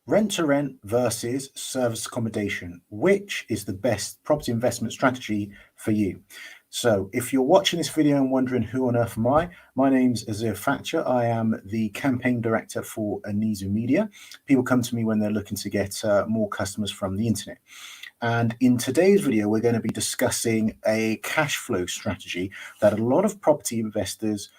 Rent to rent versus service accommodation. Which is the best property investment strategy for you? So if you're watching this video and wondering who on earth am I, my name's Azir Thatcher. I am the campaign director for Anizu Media. People come to me when they're looking to get more customers from the internet. And in today's video, we're going to be discussing a cash flow strategy that a lot of property investors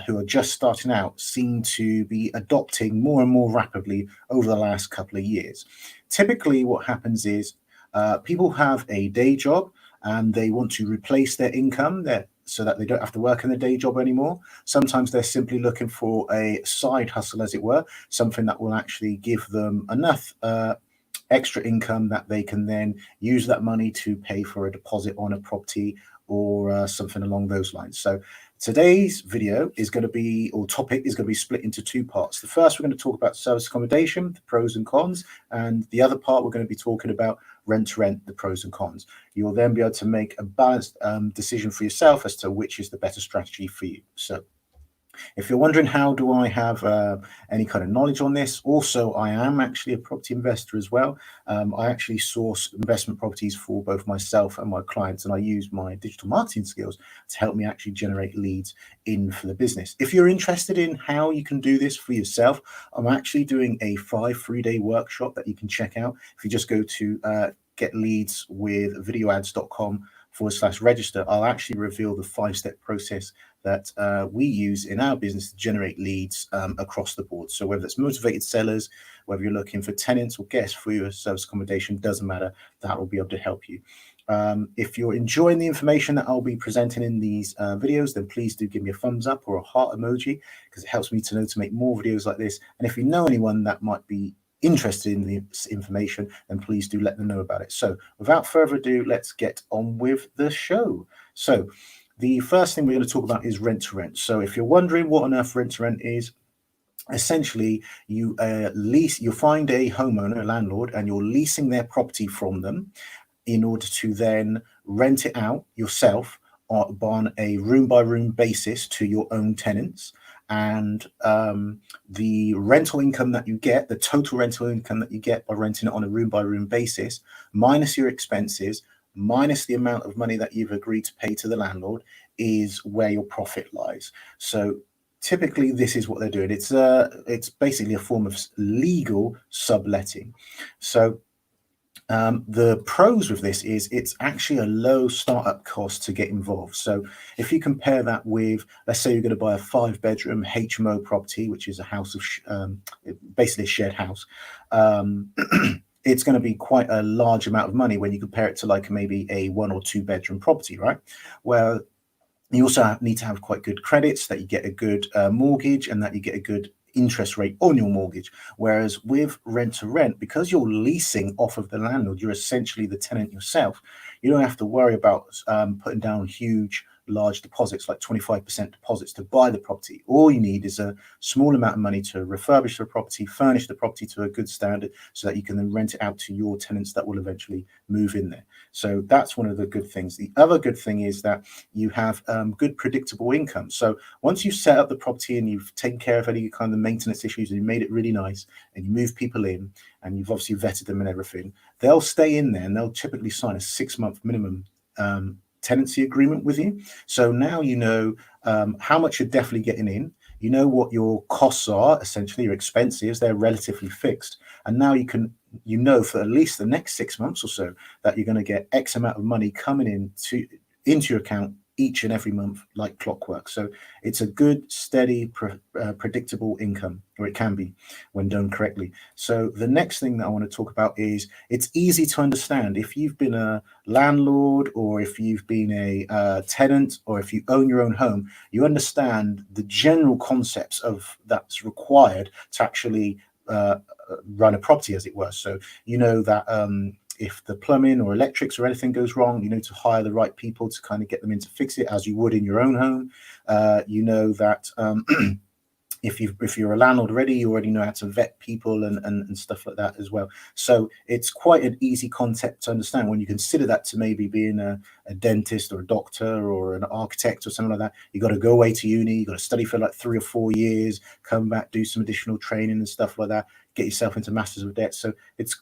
who are just starting out seem to be adopting more and more rapidly over the last couple of years. Typically, what happens is people have a day job and they want to replace their income so that they don't have to work in the day job anymore. Sometimes they're simply looking for a side hustle, as it were, something that will actually give them enough extra income that they can then use that money to pay for a deposit on a property or something along those lines. So today's video is going to be, or topic is going to be split into two parts. The first, we're going to talk about service accommodation, the pros and cons, and the other part, we're going to be talking about rent to rent, the pros and cons. You'll then be able to make a balanced decision for yourself as to which is the better strategy for you. So if you're wondering how do I have any kind of knowledge on this, also I am actually a property investor as well. I actually source investment properties for both myself and my clients, and I use my digital marketing skills to help me actually generate leads in for the business. If you're interested in how you can do this for yourself, I'm actually doing a 5 3-day workshop that you can check out. If you just go to getleadswithvideoads.com/register, I'll actually reveal the 5-step process that we use in our business to generate leads across the board. So whether it's motivated sellers, whether you're looking for tenants or guests for your service accommodation, doesn't matter, that will be able to help you. If you're enjoying the information that I'll be presenting in these videos, then please do give me a thumbs up or a heart emoji, because it helps me to know to make more videos like this. And if you know anyone that might be interested in this information, then please do let them know about it. So without further ado, let's get on with the show. So the first thing we're going to talk about is rent to rent. So if you're wondering what on earth rent to rent is, essentially you find a homeowner, a landlord, and you're leasing their property from them in order to then rent it out yourself on a room by room basis to your own tenants. And the rental income that you get, the total rental income that you get by renting it on a room by room basis, minus your expenses, minus the amount of money that you've agreed to pay to the landlord, is where your profit lies. So typically this is what they're doing. It's basically a form of legal subletting. So the pros with this is it's actually a low startup cost to get involved. So if you compare that with, let's say you're going to buy a 5-bedroom HMO property, which is a house of basically a shared house, it's going to be quite a large amount of money when you compare it to like maybe a 1 or 2 bedroom property, right? Well, you also need to have quite good credits, that you get a good mortgage, and that you get a good interest rate on your mortgage. Whereas with rent to rent, because you're leasing off of the landlord, you're essentially the tenant yourself. You don't have to worry about putting down huge large deposits, like 25% deposits, to buy the property. All you need is a small amount of money to refurbish the property, furnish the property to a good standard, so that you can then rent it out to your tenants that will eventually move in there. So that's one of the good things. The other good thing is that you have good predictable income. So once you've set up the property and you've taken care of any kind of maintenance issues and you made it really nice and you move people in and you've obviously vetted them and everything, they'll stay in there and they'll typically sign a 6-month minimum tenancy agreement with you. So now you know how much you're definitely getting in. You know what your costs are, essentially your expenses, they're relatively fixed. And now you know for at least the next 6 months or so that you're going to get X amount of money coming into your account each and every month, like clockwork. So it's a good, steady, predictable income, or it can be when done correctly. So the next thing that I want to talk about is it's easy to understand. If you've been a landlord, or if you've been a tenant, or if you own your own home, you understand the general concepts of that's required to actually run a property, as it were. So you know that if the plumbing or electrics or anything goes wrong, you need to hire the right people to kind of get them in to fix it, as you would in your own home. You know that if you're a landlord already, you already know how to vet people and stuff like that as well. So it's quite an easy concept to understand when you consider that to maybe being a dentist or a doctor or an architect or something like that. You got to go away to uni, you got to study for like 3 or 4 years, come back, do some additional training and stuff like that, get yourself into masters of debt. So it's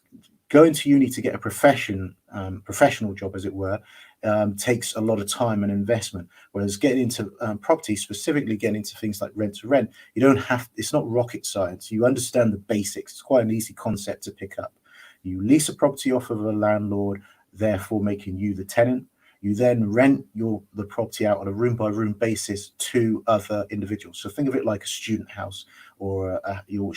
going to uni to get a professional job, as it were, takes a lot of time and investment. Whereas getting into property, specifically getting into things like rent to rent, you don't have, it's not rocket science. You understand the basics. It's quite an easy concept to pick up. You lease a property off of a landlord, therefore making you the tenant. You then rent the property out on a room by room basis to other individuals. So think of it like a student house, or you're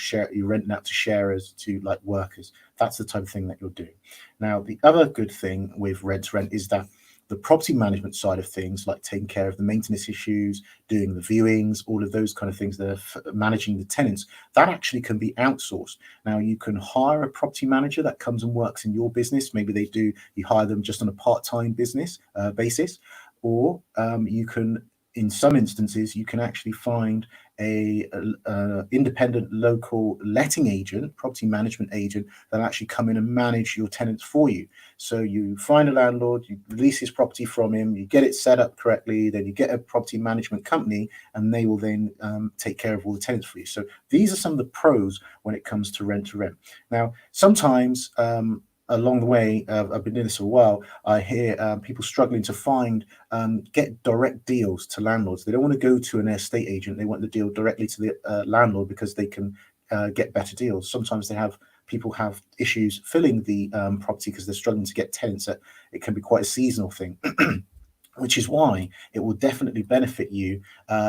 renting out to sharers, to like workers. That's the type of thing that you're doing. Now, the other good thing with rent to rent is that the property management side of things, like taking care of the maintenance issues, doing the viewings, all of those kind of things, managing the tenants, that actually can be outsourced. Now, you can hire a property manager that comes and works in your business. Maybe you hire them just on a part-time business basis, or you can, in some instances, you can actually find a independent local letting agent, property management agent, that actually come in and manage your tenants for you. So you find a landlord, you lease his property from him, you get it set up correctly, then you get a property management company, and they will then take care of all the tenants for you. So these are some of the pros when it comes to rent. Now, sometimes along the way, I've been doing this for a while, I hear people struggling to get direct deals to landlords. They don't want to go to an estate agent. They want the deal directly to the landlord because they can get better deals. Sometimes people have issues filling the property because they're struggling to get tenants. It can be quite a seasonal thing. Which is why it will definitely benefit you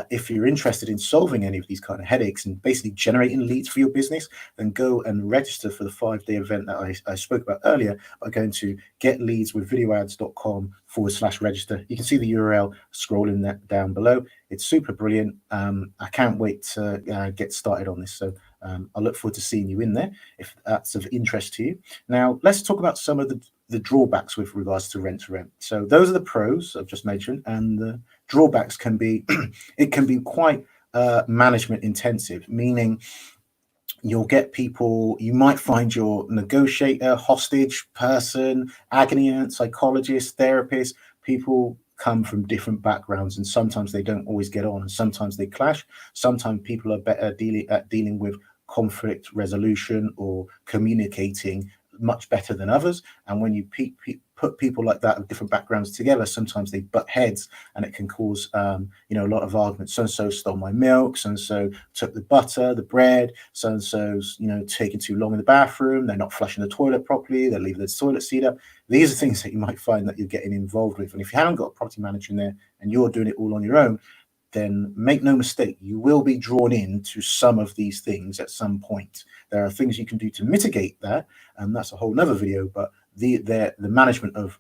if you're interested in solving any of these kind of headaches and basically generating leads for your business. Then go and register for the 5-day event that I spoke about earlier by going to getleadswithvideoads.com/register. You can see the URL scrolling that down below. It's super brilliant. I can't wait to get started on this. So I look forward to seeing you in there if that's of interest to you. Now, let's talk about some of the drawbacks with regards to rent. So those are the pros I've just mentioned, and the drawbacks can be it can be quite management intensive, meaning you'll get people, you might find your negotiator, hostage person, agony aunt, psychologist, therapist. People come from different backgrounds, and sometimes they don't always get on, and sometimes they clash. Sometimes people are better dealing with conflict resolution or communicating much better than others. And when you put people like that with different backgrounds together, sometimes they butt heads, and it can cause a lot of arguments. So and so stole my milk, so and so took the butter, the bread, so and so's taking too long in the bathroom, they're not flushing the toilet properly, they're leaving the toilet seat up. These are things that you might find that you're getting involved with. And if you haven't got a property manager in there and you're doing it all on your own, then make no mistake, you will be drawn into some of these things at some point. There are things you can do to mitigate that, and that's a whole nother video. But the management of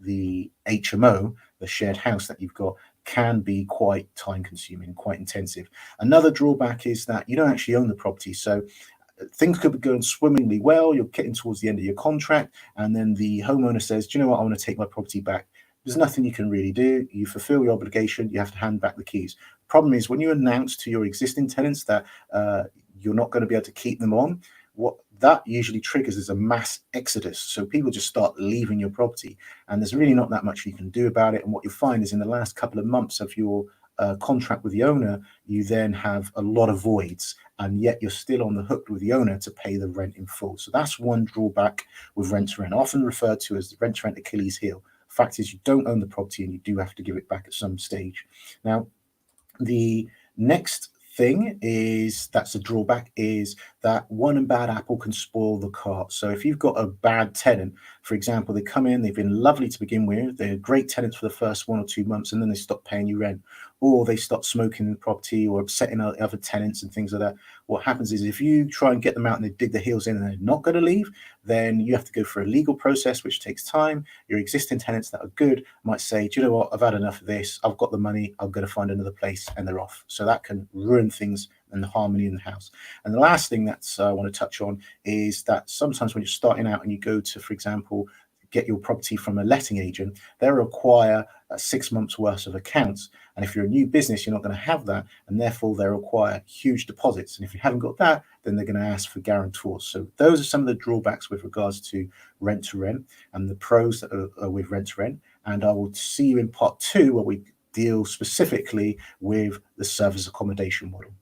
the HMO, the shared house that you've got, can be quite time consuming, quite intensive. Another drawback is that you don't actually own the property. So things could be going swimmingly well, you're getting towards the end of your contract, and then the homeowner says, do you know what, I want to take my property back. There's nothing you can really do. You fulfill your obligation, you have to hand back the keys. Problem is, when you announce to your existing tenants that you're not going to be able to keep them on, what that usually triggers is a mass exodus. So people just start leaving your property, and there's really not that much you can do about it. And what you'll find is in the last couple of months of your contract with the owner, you then have a lot of voids, and yet you're still on the hook with the owner to pay the rent in full. So that's one drawback with rent to rent, often referred to as the rent to rent Achilles heel. Fact is, you don't own the property and you do have to give it back at some stage. Now, the next thing that's a drawback is that one bad apple can spoil the cart. So if you've got a bad tenant, for example, they come in, they've been lovely to begin with, they're great tenants for the first 1 or 2 months, and then they stop paying you rent, or they stop smoking in the property or upsetting other tenants and things like that. What happens is, if you try and get them out and they dig their heels in and they're not going to leave, then you have to go for a legal process, which takes time. Your existing tenants that are good might say, do you know what, I've had enough of this, I've got the money, I'm going to find another place, and they're off. So that can ruin things and the harmony in the house. And the last thing that I want to touch on is that sometimes when you're starting out and you go to, for example, get your property from a letting agent, they require That's 6 months worth of accounts. And if you're a new business, you're not going to have that, and therefore they require huge deposits. And if you haven't got that, then they're going to ask for guarantors. So those are some of the drawbacks with regards to rent to rent and the pros that are with rent to rent. And I will see you in part 2 where we deal specifically with the service accommodation model.